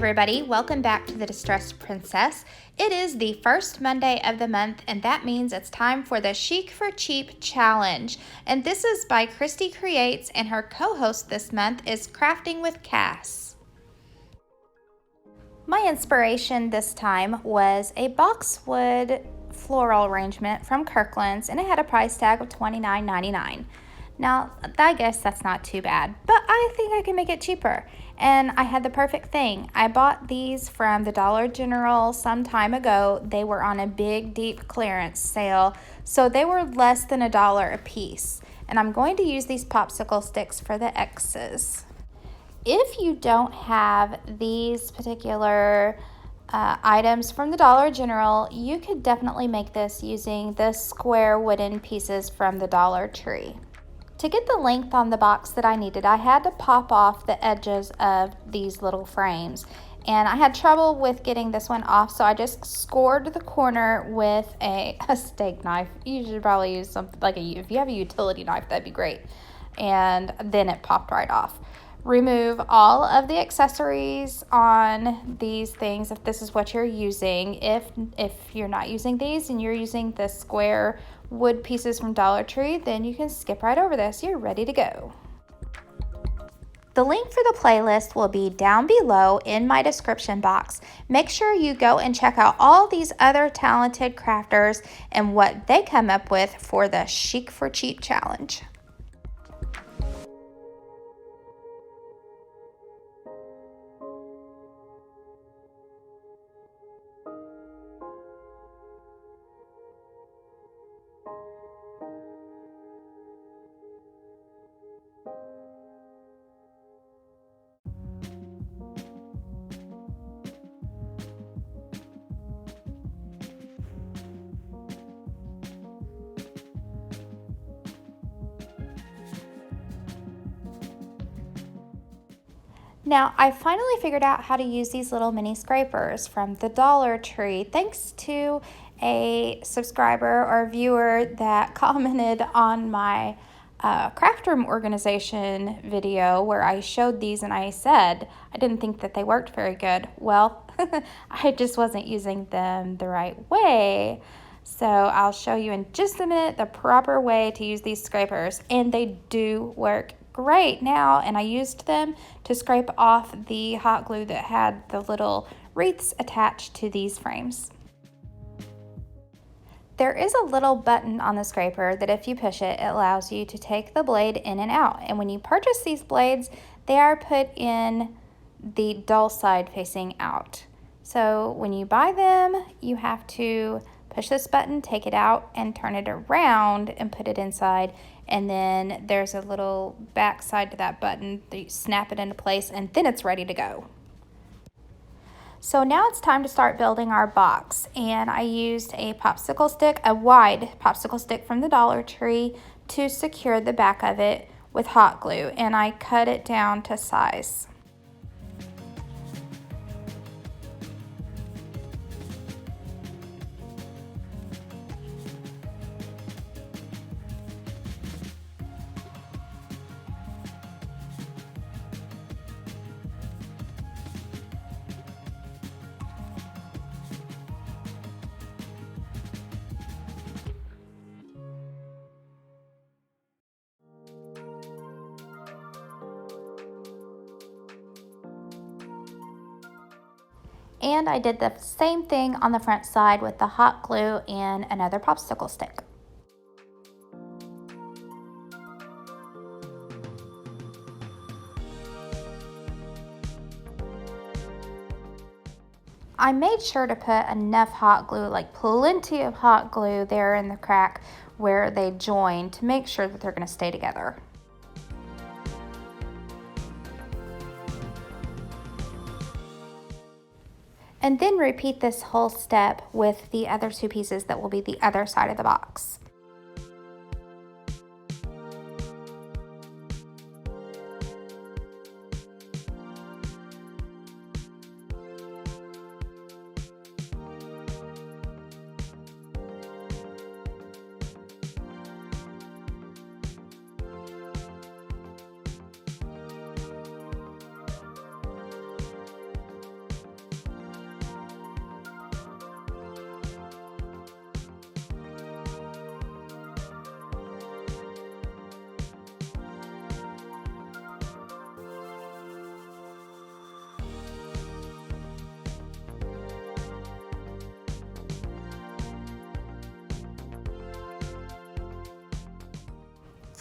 everybody, welcome back to the Distressed Princess. It is the first Monday of the month, and that means it's time for the Chic for Cheap challenge. And this is by Christi Creates, and her co-host this month is Crafting with Cass. My inspiration this time was a Boxwood floral arrangement from Kirkland's, and it had a price tag of $29.99. Now, I guess that's not too bad, but I think I can make it cheaper. And I had the perfect thing. I bought these from the Dollar General some time ago. They were on a big, deep clearance sale, so they were less than $1 a piece. And I'm going to use these popsicle sticks for the X's. If you don't have these particular items from the Dollar General, you could definitely make this using the square wooden pieces from the Dollar Tree. To get the length on the box that I needed, I had to pop off the edges of these little frames. And I had trouble with getting this one off, so I just scored the corner with a steak knife. You should probably use something like if you have a utility knife, that'd be great. And then it popped right off. Remove all of the accessories on these things if this is what you're using. If you're not using these and you're using the square wood pieces from Dollar Tree, then you can skip right over this. You're ready to go. The link for the playlist will be down below in my description box. Make sure you go and check out all these other talented crafters and what they come up with for the Chic for Cheap challenge. Now, I finally figured out how to use these little mini scrapers from the Dollar Tree thanks to a subscriber or viewer that commented on my craft room organization video where I showed these and I said I didn't think that they worked very good. Well, I just wasn't using them the right way. So I'll show you in just a minute the proper way to use these scrapers, and they do work great now. And I used them to scrape off the hot glue that had the little wreaths attached to these frames. There is a little button on the scraper that if you push it, it allows you to take the blade in and out. And when you purchase these blades, they are put in the dull side facing out. So when you buy them, you have to push this button, take it out, and turn it around and put it inside. And then there's a little back side to that button that you snap it into place, and then it's ready to go. So now it's time to start building our box. And I used a popsicle stick, a wide popsicle stick from the Dollar Tree, to secure the back of it with hot glue. And I cut it down to size. And I did the same thing on the front side with the hot glue and another popsicle stick. I made sure to put enough hot glue, like plenty of hot glue there in the crack where they join, to make sure that they're going to stay together. And then repeat this whole step with the other two pieces that will be the other side of the box.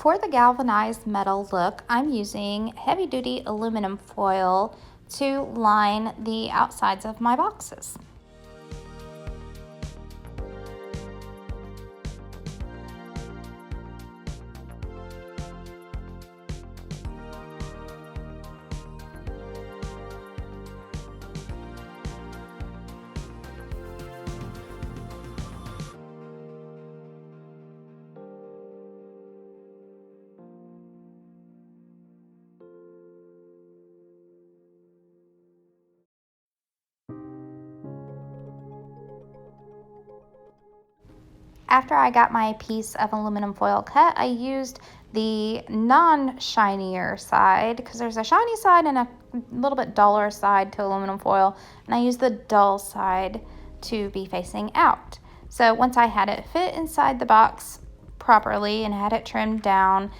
For the galvanized metal look, I'm using heavy duty aluminum foil to line the outsides of my boxes. After I got my piece of aluminum foil cut, I used the non-shinier side because there's a shiny side and a little bit duller side to aluminum foil, and I used the dull side to be facing out. So once I had it fit inside the box properly and had it trimmed down,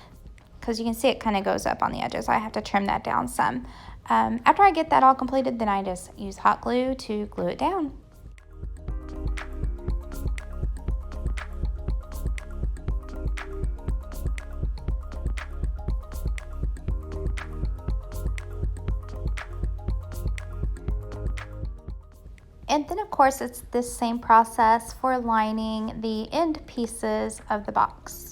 because you can see it kind of goes up on the edges, I have to trim that down some. After I get that all completed, then I just use hot glue to glue it down. And then of course it's this same process for lining the end pieces of the box.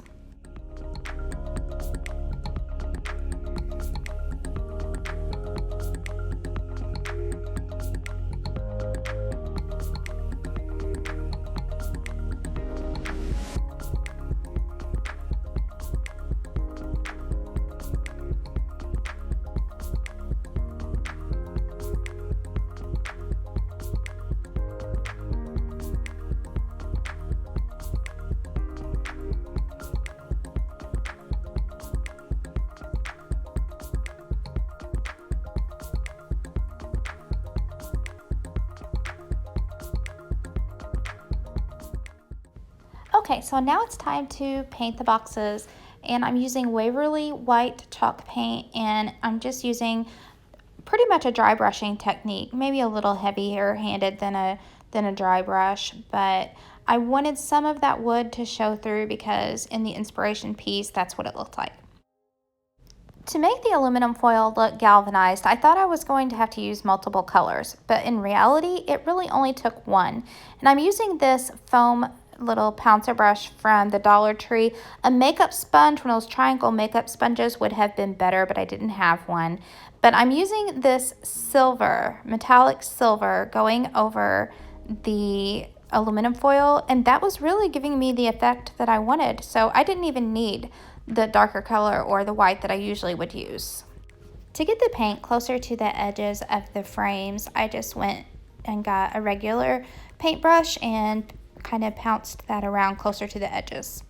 Okay, so now it's time to paint the boxes, and I'm using Waverly white chalk paint, and I'm just using pretty much a dry brushing technique, maybe a little heavier handed than a dry brush, but I wanted some of that wood to show through because in the inspiration piece, that's what it looked like. To make the aluminum foil look galvanized, I thought I was going to have to use multiple colors, but in reality, it really only took one. And I'm using this foam little pouncer brush from the Dollar Tree. A makeup sponge, one of those triangle makeup sponges, would have been better, but I didn't have one. But I'm using this silver, metallic silver, going over the aluminum foil, and that was really giving me the effect that I wanted. So I didn't even need the darker color or the white that I usually would use. To get the paint closer to the edges of the frames, I just went and got a regular paintbrush and kind of pounced that around closer to the edges.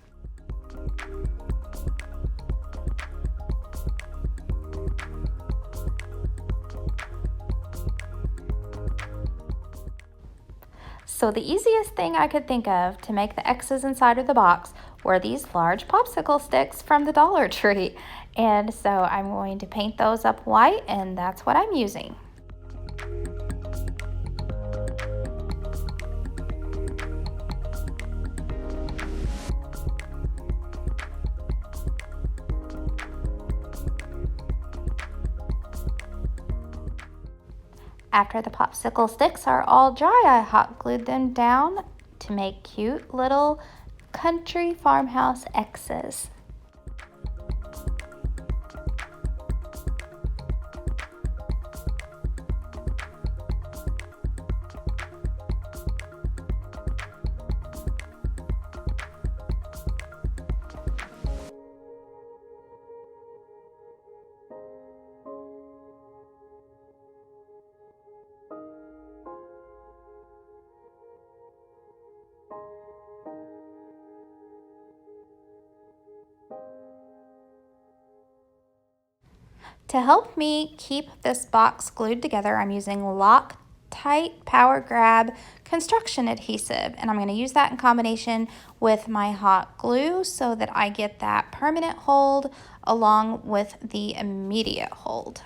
So the easiest thing I could think of to make the X's inside of the box were these large popsicle sticks from the Dollar Tree. And so I'm going to paint those up white, and that's what I'm using. After the popsicle sticks are all dry, I hot glued them down to make cute little country farmhouse X's. To help me keep this box glued together, I'm using Loctite Power Grab construction adhesive, and I'm going to use that in combination with my hot glue so that I get that permanent hold along with the immediate hold.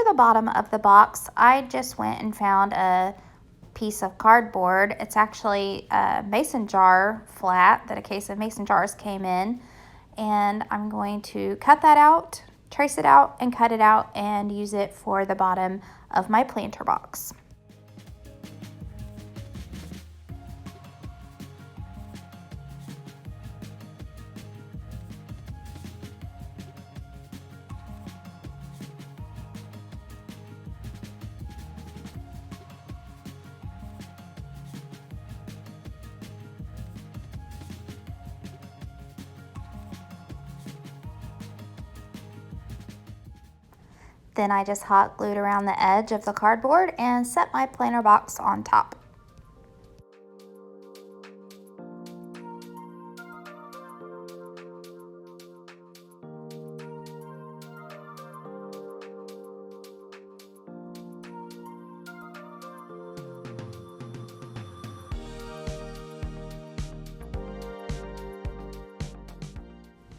for the bottom of the box, I just went and found a piece of cardboard. It's actually a mason jar flat that a case of mason jars came in. And I'm going to cut that out, trace it out, and cut it out and use it for the bottom of my planter box. Then I just hot glued around the edge of the cardboard and set my planter box on top.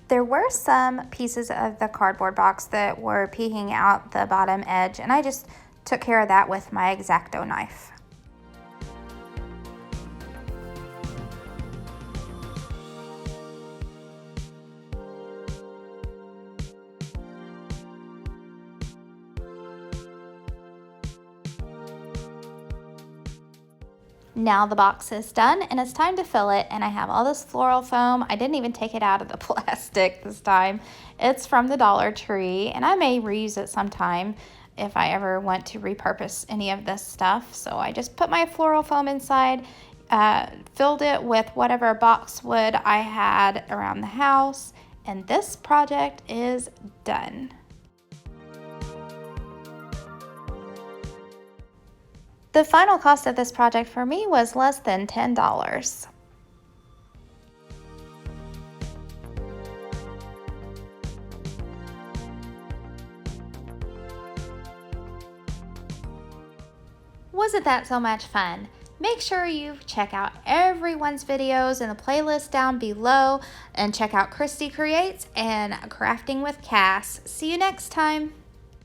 There were some pieces of the cardboard box that were peeking out the bottom edge, and I just took care of that with my X-Acto knife. Now the box is done and it's time to fill it, and I have all this floral foam. I didn't even take it out of the plastic this time. It's from the Dollar Tree, and I may reuse it sometime if I ever want to repurpose any of this stuff. So I just put my floral foam inside, filled it with whatever boxwood I had around the house, and this project is done. The final cost of this project for me was less than $10. Wasn't that so much fun? Make sure you check out everyone's videos in the playlist down below, and check out Christi Creates and Crafting with Cass. See you next time.